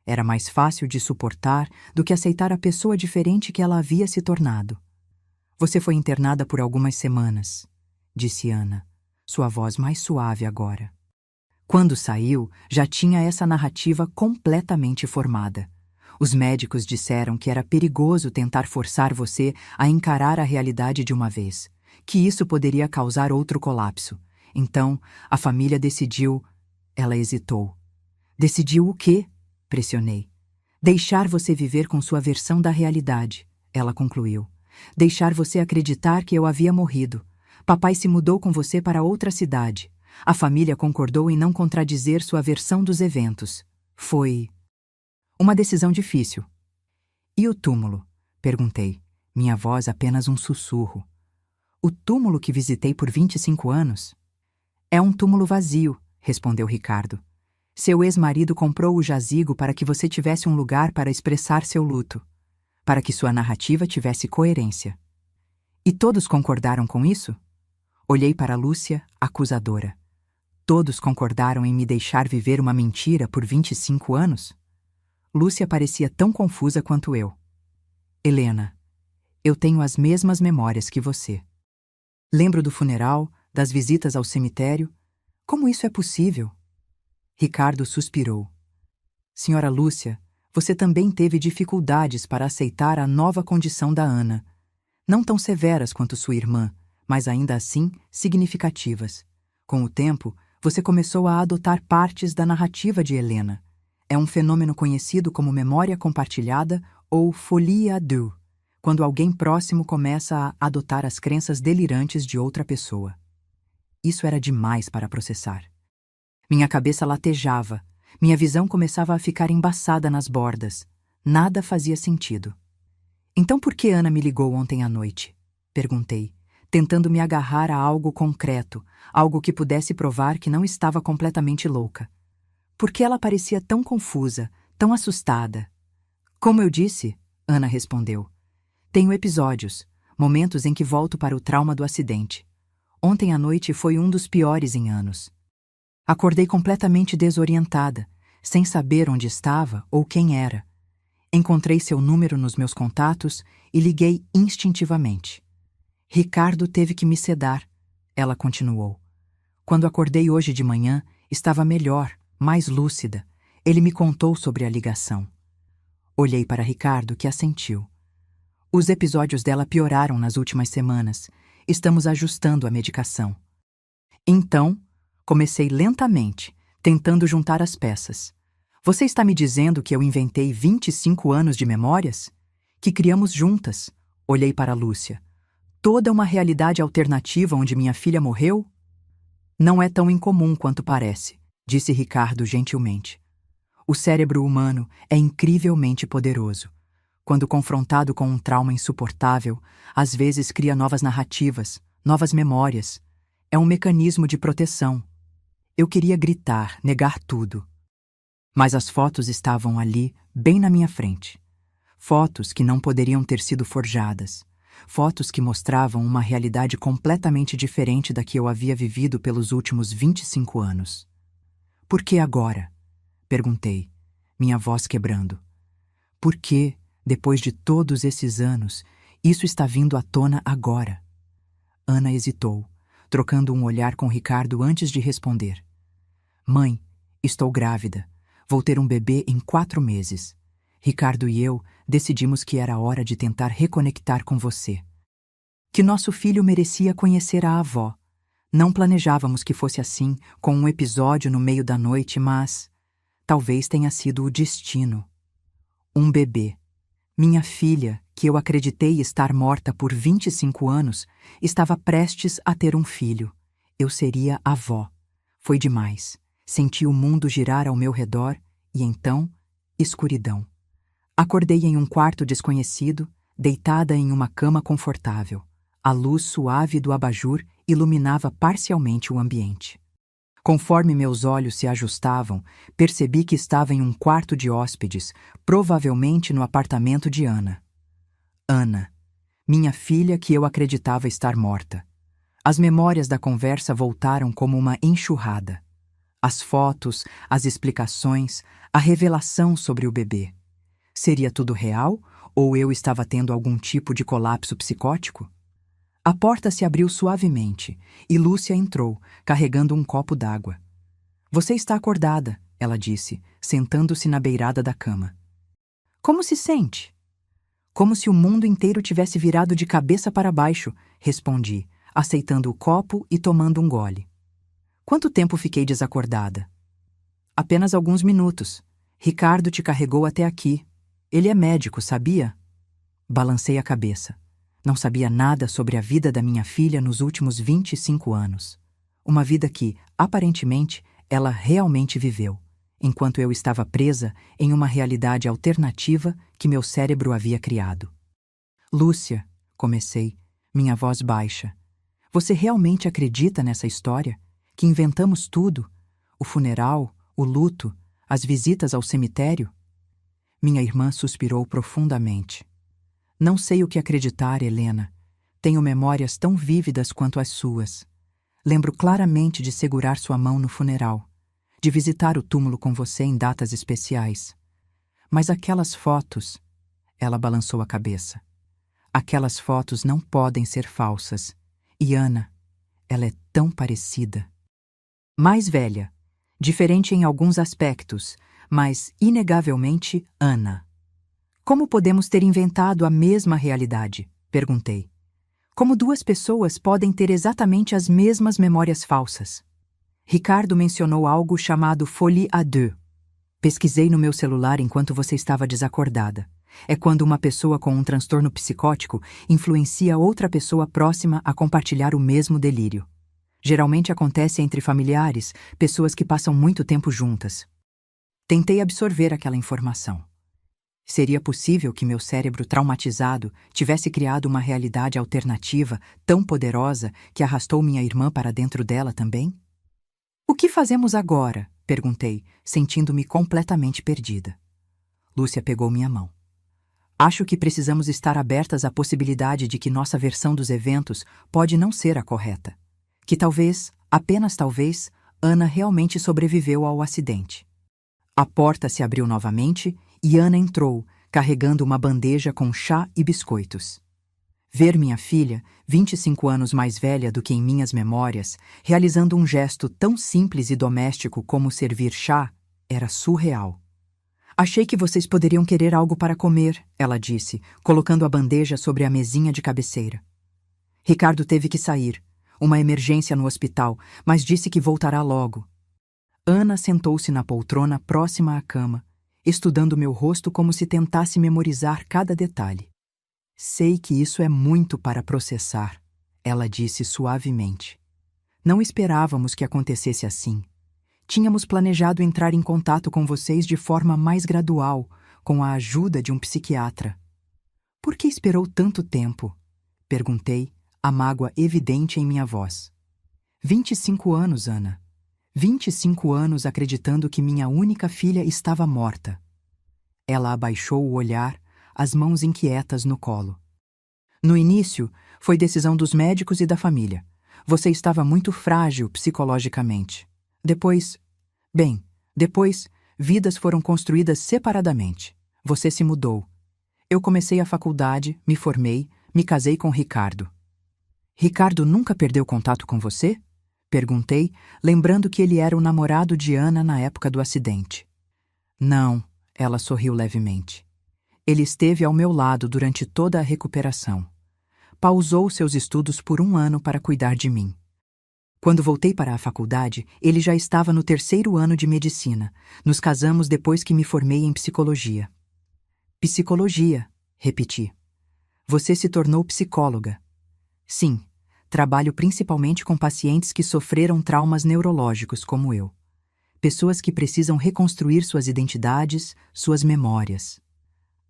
Era mais fácil de suportar do que aceitar a pessoa diferente que ela havia se tornado. Você foi internada por algumas semanas, disse Ana, sua voz mais suave agora. Quando saiu, já tinha essa narrativa completamente formada. Os médicos disseram que era perigoso tentar forçar você a encarar a realidade de uma vez, que isso poderia causar outro colapso. Então, a família decidiu... Ela hesitou. Decidiu o quê? Pressionei. Deixar você viver com sua versão da realidade, ela concluiu. Deixar você acreditar que eu havia morrido. Papai se mudou com você para outra cidade. A família concordou em não contradizer sua versão dos eventos. Foi uma decisão difícil. E o túmulo? Perguntei, minha voz apenas um sussurro. O túmulo que visitei por 25 anos? É um túmulo vazio, respondeu Ricardo. Seu ex-marido comprou o jazigo para que você tivesse um lugar para expressar seu luto, para que sua narrativa tivesse coerência. E todos concordaram com isso? Olhei para Lúcia, acusadora. Todos concordaram em me deixar viver uma mentira por 25 anos? Lúcia parecia tão confusa quanto eu. Helena, eu tenho as mesmas memórias que você. Lembro do funeral, das visitas ao cemitério. Como isso é possível? Ricardo suspirou. Senhora Lúcia, você também teve dificuldades para aceitar a nova condição da Ana. Não tão severas quanto sua irmã, mas ainda assim significativas. Com o tempo, você começou a adotar partes da narrativa de Helena. É um fenômeno conhecido como memória compartilhada ou folie à deux, quando alguém próximo começa a adotar as crenças delirantes de outra pessoa. Isso era demais para processar. Minha cabeça latejava, minha visão começava a ficar embaçada nas bordas. Nada fazia sentido. Então por que Ana me ligou ontem à noite? Perguntei, tentando me agarrar a algo concreto, algo que pudesse provar que não estava completamente louca. Por que ela parecia tão confusa, tão assustada? Como eu disse, Ana respondeu. Tenho episódios, momentos em que volto para o trauma do acidente. Ontem à noite foi um dos piores em anos. Acordei completamente desorientada, sem saber onde estava ou quem era. Encontrei seu número nos meus contatos e liguei instintivamente. Ricardo teve que me sedar, ela continuou. Quando acordei hoje de manhã, estava melhor, mais lúcida. Ele me contou sobre a ligação. Olhei para Ricardo, que assentiu. Os episódios dela pioraram nas últimas semanas. Estamos ajustando a medicação. Então, comecei lentamente, tentando juntar as peças. Você está me dizendo que eu inventei 25 anos de memórias? Que criamos juntas? Olhei para Lúcia. Toda uma realidade alternativa onde minha filha morreu? Não é tão incomum quanto parece, disse Ricardo gentilmente. O cérebro humano é incrivelmente poderoso. Quando confrontado com um trauma insuportável, às vezes cria novas narrativas, novas memórias. É um mecanismo de proteção. Eu queria gritar, negar tudo. Mas as fotos estavam ali, bem na minha frente. Fotos que não poderiam ter sido forjadas. Fotos que mostravam uma realidade completamente diferente da que eu havia vivido pelos últimos 25 anos. Por que agora? Perguntei, minha voz quebrando. Por que, depois de todos esses anos, isso está vindo à tona agora? Ana hesitou, trocando um olhar com Ricardo antes de responder. Mãe, estou grávida. Vou ter um bebê em 4 meses. Ricardo e eu decidimos que era hora de tentar reconectar com você. Que nosso filho merecia conhecer a avó. Não planejávamos que fosse assim, com um episódio no meio da noite, mas talvez tenha sido o destino. Um bebê. Minha filha, que eu acreditei estar morta por 25 anos, estava prestes a ter um filho. Eu seria avó. Foi demais. Senti o mundo girar ao meu redor e então, escuridão. Acordei em um quarto desconhecido, deitada em uma cama confortável. A luz suave do abajur iluminava parcialmente o ambiente. Conforme meus olhos se ajustavam, percebi que estava em um quarto de hóspedes, provavelmente no apartamento de Ana. Ana, minha filha que eu acreditava estar morta. As memórias da conversa voltaram como uma enxurrada. As fotos, as explicações, a revelação sobre o bebê. Seria tudo real ou eu estava tendo algum tipo de colapso psicótico? A porta se abriu suavemente e Lúcia entrou, carregando um copo d'água. Você está acordada, ela disse, sentando-se na beirada da cama. Como se sente? Como se o mundo inteiro tivesse virado de cabeça para baixo, respondi, aceitando o copo e tomando um gole. Quanto tempo fiquei desacordada? Apenas alguns minutos. Ricardo te carregou até aqui, Ele é médico, sabia? Balancei a cabeça. Não sabia nada sobre a vida da minha filha nos últimos 25 anos. Uma vida que, aparentemente, ela realmente viveu, enquanto eu estava presa em uma realidade alternativa que meu cérebro havia criado. Lúcia, comecei, minha voz baixa. Você realmente acredita nessa história? Que inventamos tudo? O funeral, o luto, as visitas ao cemitério? Minha irmã suspirou profundamente. Não sei o que acreditar, Helena. Tenho memórias tão vívidas quanto as suas. Lembro claramente de segurar sua mão no funeral, de visitar o túmulo com você em datas especiais. Mas aquelas fotos... Ela balançou a cabeça. Aquelas fotos não podem ser falsas. E Ana, ela é tão parecida. Mais velha, diferente em alguns aspectos, mas inegavelmente Ana. Como podemos ter inventado a mesma realidade? Perguntei. Como duas pessoas podem ter exatamente as mesmas memórias falsas? Ricardo mencionou algo chamado folie à deux. Pesquisei no meu celular enquanto você estava desacordada. É quando uma pessoa com um transtorno psicótico influencia outra pessoa próxima a compartilhar o mesmo delírio. Geralmente acontece entre familiares, pessoas que passam muito tempo juntas. Tentei absorver aquela informação. Seria possível que meu cérebro traumatizado tivesse criado uma realidade alternativa tão poderosa que arrastou minha irmã para dentro dela também? O que fazemos agora? Perguntei, sentindo-me completamente perdida. Lúcia pegou minha mão. Acho que precisamos estar abertas à possibilidade de que nossa versão dos eventos pode não ser a correta. Que talvez, apenas talvez, Ana realmente sobreviveu ao acidente. A porta se abriu novamente e Ana entrou, carregando uma bandeja com chá e biscoitos. Ver minha filha, 25 anos mais velha do que em minhas memórias, realizando um gesto tão simples e doméstico como servir chá, era surreal. Achei que vocês poderiam querer algo para comer, ela disse, colocando a bandeja sobre a mesinha de cabeceira. Ricardo teve que sair. Uma emergência no hospital, mas disse que voltará logo. Ana sentou-se na poltrona próxima à cama, estudando meu rosto como se tentasse memorizar cada detalhe. Sei que isso é muito para processar, ela disse suavemente. Não esperávamos que acontecesse assim. Tínhamos planejado entrar em contato com vocês de forma mais gradual, com a ajuda de um psiquiatra. Por que esperou tanto tempo? Perguntei, a mágoa evidente em minha voz. 25 anos, Ana. 25 anos acreditando que minha única filha estava morta. Ela abaixou o olhar, as mãos inquietas no colo. No início, foi decisão dos médicos e da família. Você estava muito frágil psicologicamente. Depois, vidas foram construídas separadamente. Você se mudou. Eu comecei a faculdade, me formei, me casei com Ricardo. Ricardo nunca perdeu contato com você? Perguntei, lembrando que ele era o namorado de Ana na época do acidente. Não, ela sorriu levemente. Ele esteve ao meu lado durante toda a recuperação. Pausou seus estudos por 1 ano para cuidar de mim. Quando voltei para a faculdade, ele já estava no 3º ano de medicina. Nos casamos depois que me formei em psicologia. Psicologia, repeti. Você se tornou psicóloga. Sim, trabalho principalmente com pacientes que sofreram traumas neurológicos como eu. Pessoas que precisam reconstruir suas identidades, suas memórias.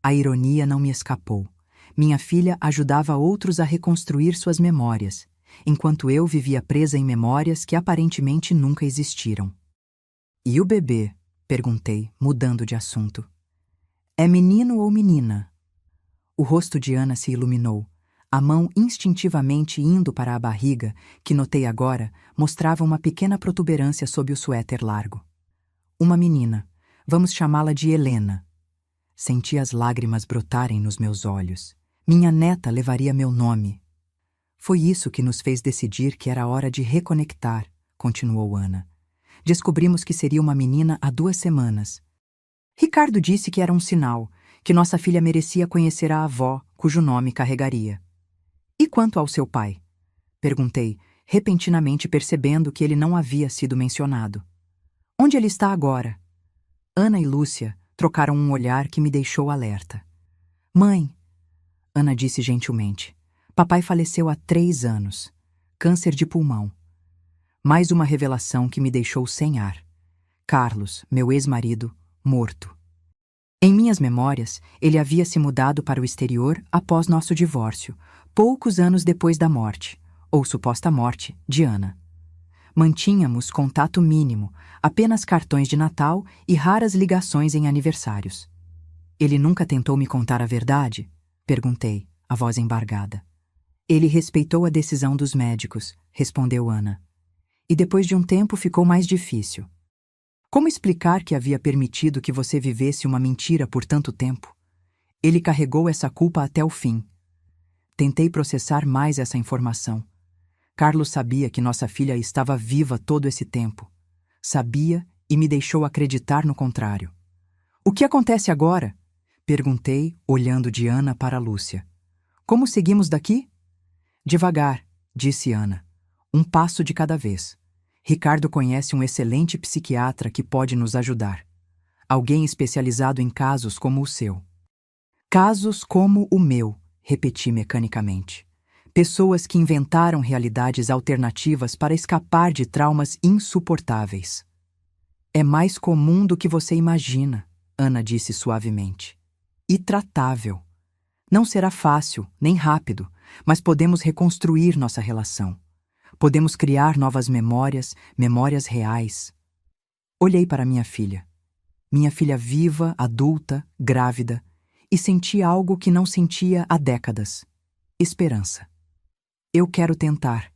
A ironia não me escapou. Minha filha ajudava outros a reconstruir suas memórias, enquanto eu vivia presa em memórias que aparentemente nunca existiram. E o bebê? Perguntei, mudando de assunto. É menino ou menina? O rosto de Ana se iluminou. A mão instintivamente indo para a barriga, que notei agora, mostrava uma pequena protuberância sob o suéter largo. Uma menina. Vamos chamá-la de Helena. Senti as lágrimas brotarem nos meus olhos. Minha neta levaria meu nome. Foi isso que nos fez decidir que era hora de reconectar, continuou Ana. Descobrimos que seria uma menina há 2 semanas. Ricardo disse que era um sinal, que nossa filha merecia conhecer a avó, cujo nome carregaria. E quanto ao seu pai? Perguntei, repentinamente percebendo que ele não havia sido mencionado. Onde ele está agora? Ana e Lúcia, Trocaram um olhar que me deixou alerta. Mãe, Ana disse gentilmente, papai faleceu há 3 anos. Câncer de pulmão. Mais uma revelação que me deixou sem ar. Carlos, meu ex-marido, morto. Em minhas memórias, ele havia se mudado para o exterior após nosso divórcio, poucos anos depois da morte, ou suposta morte, de Ana. Mantínhamos contato mínimo, apenas cartões de Natal e raras ligações em aniversários. Ele nunca tentou me contar a verdade? Perguntei, a voz embargada. Ele respeitou a decisão dos médicos, respondeu Ana. E depois de um tempo ficou mais difícil. Como explicar que havia permitido que você vivesse uma mentira por tanto tempo? Ele carregou essa culpa até o fim. Tentei processar mais essa informação. Carlos sabia que nossa filha estava viva todo esse tempo. Sabia e me deixou acreditar no contrário. O que acontece agora? Perguntei, olhando de Ana para Lúcia. Como seguimos daqui? Devagar, disse Ana. Um passo de cada vez. Ricardo conhece um excelente psiquiatra que pode nos ajudar. Alguém especializado em casos como o seu. Casos como o meu, repeti mecanicamente. Pessoas que inventaram realidades alternativas para escapar de traumas insuportáveis. É mais comum do que você imagina, Ana disse suavemente. E tratável. Não será fácil, nem rápido, mas podemos reconstruir nossa relação. Podemos criar novas memórias, memórias reais. Olhei para minha filha viva, adulta, grávida, e senti algo que não sentia há décadas. Esperança. Eu quero tentar,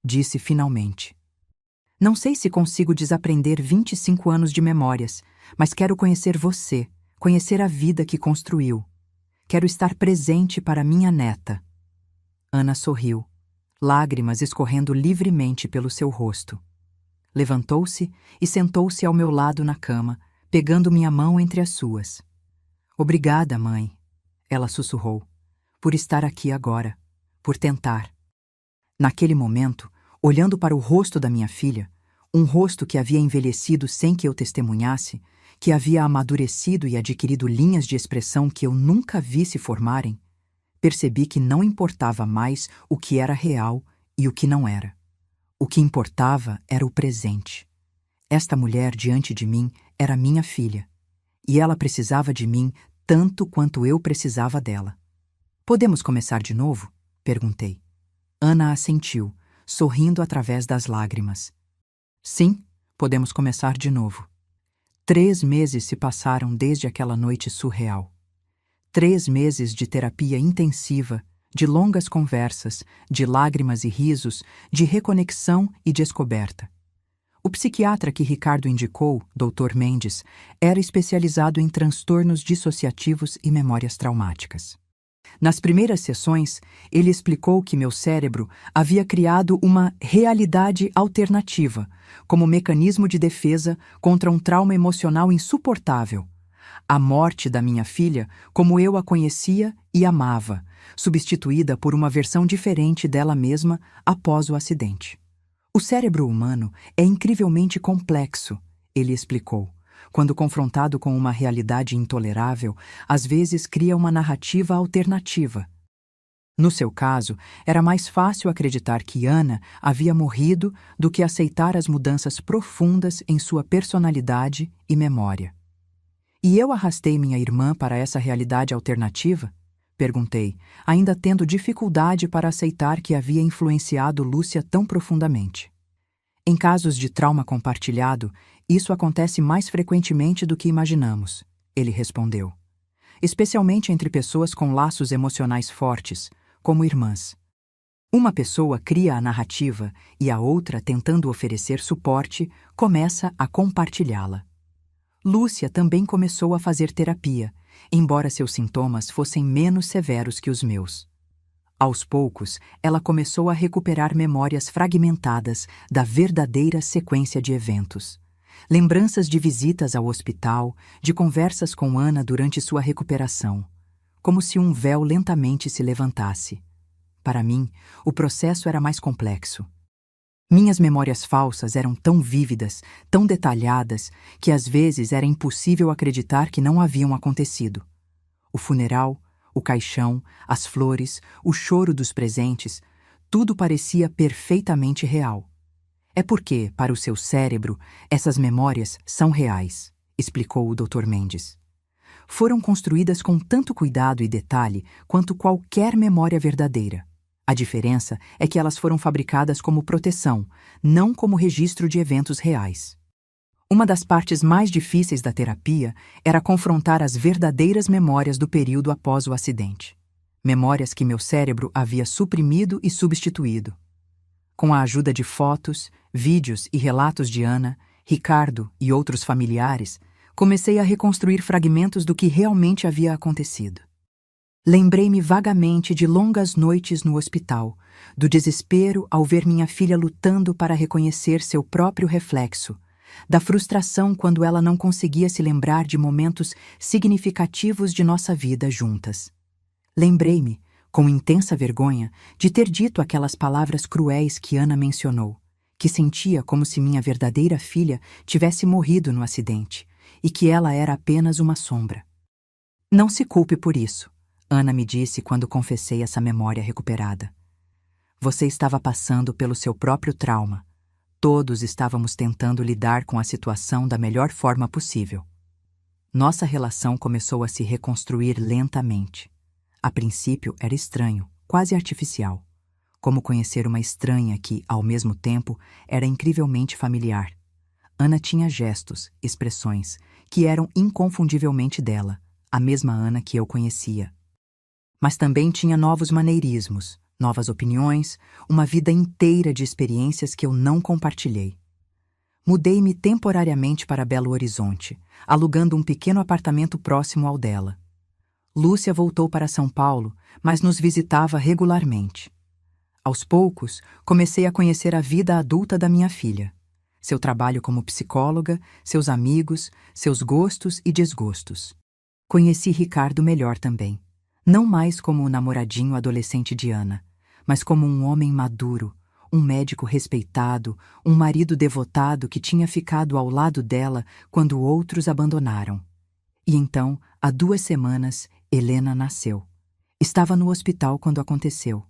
disse finalmente. Não sei se consigo desaprender 25 anos de memórias, mas quero conhecer você, conhecer a vida que construiu. Quero estar presente para minha neta. Ana sorriu, lágrimas escorrendo livremente pelo seu rosto. Levantou-se e sentou-se ao meu lado na cama, pegando minha mão entre as suas. Obrigada, mãe, ela sussurrou, por estar aqui agora, por tentar. Naquele momento, olhando para o rosto da minha filha, um rosto que havia envelhecido sem que eu testemunhasse, que havia amadurecido e adquirido linhas de expressão que eu nunca vi se formarem, percebi que não importava mais o que era real e o que não era. O que importava era o presente. Esta mulher diante de mim era minha filha, e ela precisava de mim tanto quanto eu precisava dela. Podemos começar de novo? Perguntei. Ana assentiu, sorrindo através das lágrimas. Sim, podemos começar de novo. 3 meses se passaram desde aquela noite surreal. 3 meses de terapia intensiva, de longas conversas, de lágrimas e risos, de reconexão e descoberta. O psiquiatra que Ricardo indicou, Dr. Mendes, era especializado em transtornos dissociativos e memórias traumáticas. Nas primeiras sessões, ele explicou que meu cérebro havia criado uma realidade alternativa, como mecanismo de defesa contra um trauma emocional insuportável. A morte da minha filha, como eu a conhecia e amava, substituída por uma versão diferente dela mesma após o acidente. O cérebro humano é incrivelmente complexo, ele explicou. Quando confrontado com uma realidade intolerável, às vezes cria uma narrativa alternativa. No seu caso, era mais fácil acreditar que Ana havia morrido do que aceitar as mudanças profundas em sua personalidade e memória. E eu arrastei minha irmã para essa realidade alternativa? Perguntei, ainda tendo dificuldade para aceitar que havia influenciado Lúcia tão profundamente. Em casos de trauma compartilhado, isso acontece mais frequentemente do que imaginamos, ele respondeu. Especialmente entre pessoas com laços emocionais fortes, como irmãs. Uma pessoa cria a narrativa e a outra, tentando oferecer suporte, começa a compartilhá-la. Lúcia também começou a fazer terapia, embora seus sintomas fossem menos severos que os meus. Aos poucos, ela começou a recuperar memórias fragmentadas da verdadeira sequência de eventos. Lembranças de visitas ao hospital, de conversas com Ana durante sua recuperação, como se um véu lentamente se levantasse. Para mim, o processo era mais complexo. Minhas memórias falsas eram tão vívidas, tão detalhadas, que às vezes era impossível acreditar que não haviam acontecido. O funeral, o caixão, as flores, o choro dos presentes, tudo parecia perfeitamente real. É porque, para o seu cérebro, essas memórias são reais, explicou o Dr. Mendes. Foram construídas com tanto cuidado e detalhe quanto qualquer memória verdadeira. A diferença é que elas foram fabricadas como proteção, não como registro de eventos reais. Uma das partes mais difíceis da terapia era confrontar as verdadeiras memórias do período após o acidente. Memórias que meu cérebro havia suprimido e substituído. Com a ajuda de fotos, vídeos e relatos de Ana, Ricardo e outros familiares, comecei a reconstruir fragmentos do que realmente havia acontecido. Lembrei-me vagamente de longas noites no hospital, do desespero ao ver minha filha lutando para reconhecer seu próprio reflexo, da frustração quando ela não conseguia se lembrar de momentos significativos de nossa vida juntas. Lembrei-me, com intensa vergonha, de ter dito aquelas palavras cruéis que Ana mencionou, que sentia como se minha verdadeira filha tivesse morrido no acidente e que ela era apenas uma sombra. Não se culpe por isso, Ana me disse quando confessei essa memória recuperada. Você estava passando pelo seu próprio trauma. Todos estávamos tentando lidar com a situação da melhor forma possível. Nossa relação começou a se reconstruir lentamente. A princípio era estranho, quase artificial. Como conhecer uma estranha que, ao mesmo tempo, era incrivelmente familiar. Ana tinha gestos, expressões, que eram inconfundivelmente dela, a mesma Ana que eu conhecia. Mas também tinha novos maneirismos, novas opiniões, uma vida inteira de experiências que eu não compartilhei. Mudei-me temporariamente para Belo Horizonte, alugando um pequeno apartamento próximo ao dela. Lúcia voltou para São Paulo, mas nos visitava regularmente. Aos poucos, comecei a conhecer a vida adulta da minha filha, seu trabalho como psicóloga, seus amigos, seus gostos e desgostos. Conheci Ricardo melhor também. Não mais como o namoradinho adolescente de Ana, mas como um homem maduro, um médico respeitado, um marido devotado que tinha ficado ao lado dela quando outros abandonaram. E então, há 2 semanas, Helena nasceu. Estava no hospital quando aconteceu.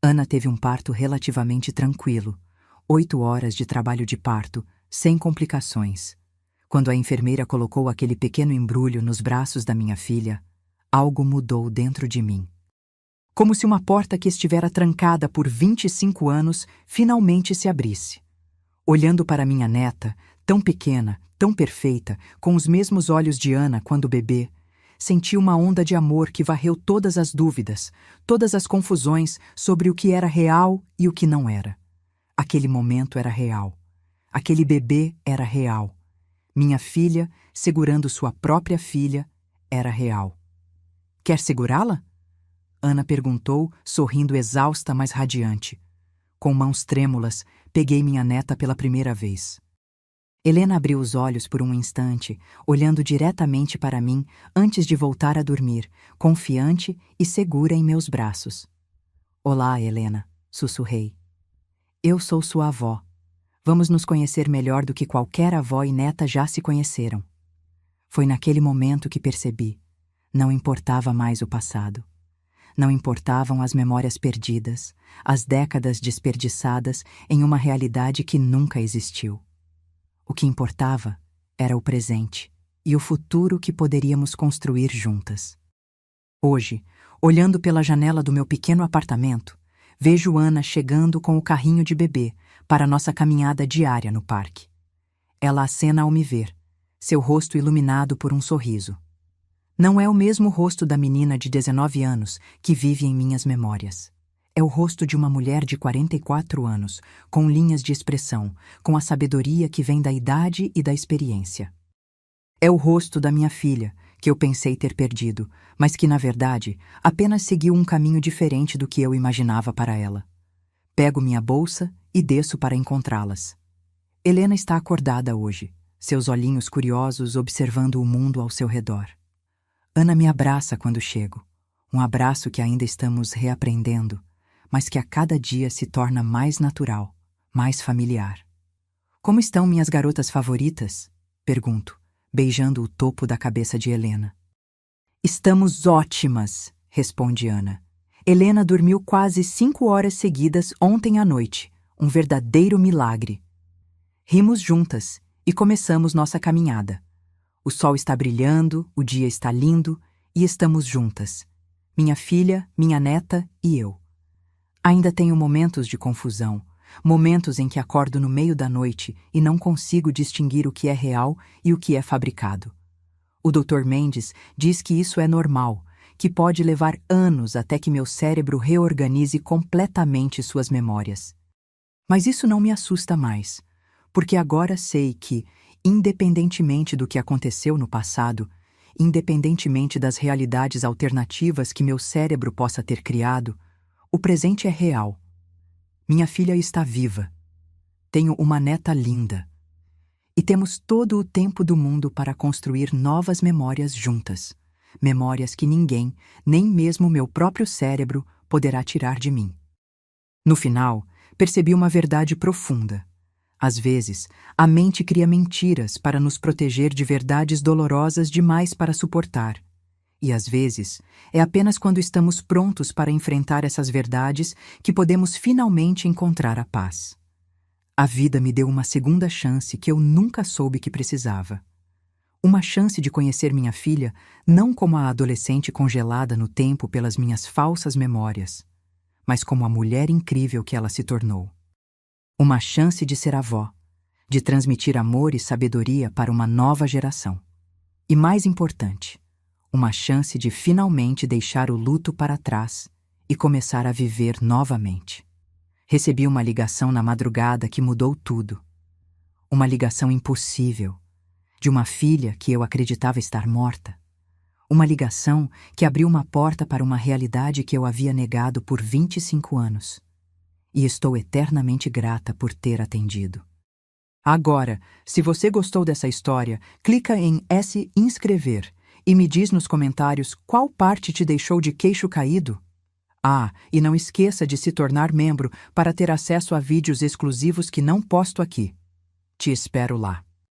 Ana teve um parto relativamente tranquilo. 8 horas de trabalho de parto, sem complicações. Quando a enfermeira colocou aquele pequeno embrulho nos braços da minha filha, algo mudou dentro de mim. Como se uma porta que estivera trancada por 25 anos finalmente se abrisse. Olhando para minha neta, tão pequena, tão perfeita, com os mesmos olhos de Ana quando bebê, senti uma onda de amor que varreu todas as dúvidas, todas as confusões sobre o que era real e o que não era. Aquele momento era real. Aquele bebê era real. Minha filha, segurando sua própria filha, era real. Quer segurá-la? Ana perguntou, sorrindo exausta, mas radiante. Com mãos trêmulas, peguei minha neta pela primeira vez. Helena abriu os olhos por um instante, olhando diretamente para mim antes de voltar a dormir, confiante e segura em meus braços. Olá, Helena, sussurrei. Eu sou sua avó. Vamos nos conhecer melhor do que qualquer avó e neta já se conheceram. Foi naquele momento que percebi. Não importava mais o passado. Não importavam as memórias perdidas, as décadas desperdiçadas em uma realidade que nunca existiu. O que importava era o presente e o futuro que poderíamos construir juntas. Hoje, olhando pela janela do meu pequeno apartamento, vejo Ana chegando com o carrinho de bebê para nossa caminhada diária no parque. Ela acena ao me ver, seu rosto iluminado por um sorriso. Não é o mesmo rosto da menina de 19 anos que vive em minhas memórias. É o rosto de uma mulher de 44 anos, com linhas de expressão, com a sabedoria que vem da idade e da experiência. É o rosto da minha filha, que eu pensei ter perdido, mas que, na verdade, apenas seguiu um caminho diferente do que eu imaginava para ela. Pego minha bolsa e desço para encontrá-las. Helena está acordada hoje, seus olhinhos curiosos observando o mundo ao seu redor. Ana me abraça quando chego, um abraço que ainda estamos reaprendendo, mas que a cada dia se torna mais natural, mais familiar. Como estão minhas garotas favoritas? Pergunto, beijando o topo da cabeça de Helena. Estamos ótimas, responde Ana. Helena dormiu quase 5 horas seguidas ontem à noite, um verdadeiro milagre. Rimos juntas e começamos nossa caminhada. O sol está brilhando, o dia está lindo e estamos juntas. Minha filha, minha neta e eu. Ainda tenho momentos de confusão, momentos em que acordo no meio da noite e não consigo distinguir o que é real e o que é fabricado. O Dr. Mendes diz que isso é normal, que pode levar anos até que meu cérebro reorganize completamente suas memórias. Mas isso não me assusta mais, porque agora sei que, independentemente do que aconteceu no passado, independentemente das realidades alternativas que meu cérebro possa ter criado, o presente é real. Minha filha está viva. Tenho uma neta linda. E temos todo o tempo do mundo para construir novas memórias juntas. Memórias que ninguém, nem mesmo meu próprio cérebro, poderá tirar de mim. No final, percebi uma verdade profunda. Às vezes, a mente cria mentiras para nos proteger de verdades dolorosas demais para suportar. E às vezes, é apenas quando estamos prontos para enfrentar essas verdades que podemos finalmente encontrar a paz. A vida me deu uma segunda chance que eu nunca soube que precisava. Uma chance de conhecer minha filha não como a adolescente congelada no tempo pelas minhas falsas memórias, mas como a mulher incrível que ela se tornou. Uma chance de ser avó, de transmitir amor e sabedoria para uma nova geração. E mais importante, uma chance de finalmente deixar o luto para trás e começar a viver novamente. Recebi uma ligação na madrugada que mudou tudo. Uma ligação impossível, de uma filha que eu acreditava estar morta. Uma ligação que abriu uma porta para uma realidade que eu havia negado por 25 anos. E estou eternamente grata por ter atendido. Agora, se você gostou dessa história, clica em S inscrever e me diz nos comentários qual parte te deixou de queixo caído. Ah, e não esqueça de se tornar membro para ter acesso a vídeos exclusivos que não posto aqui. Te espero lá.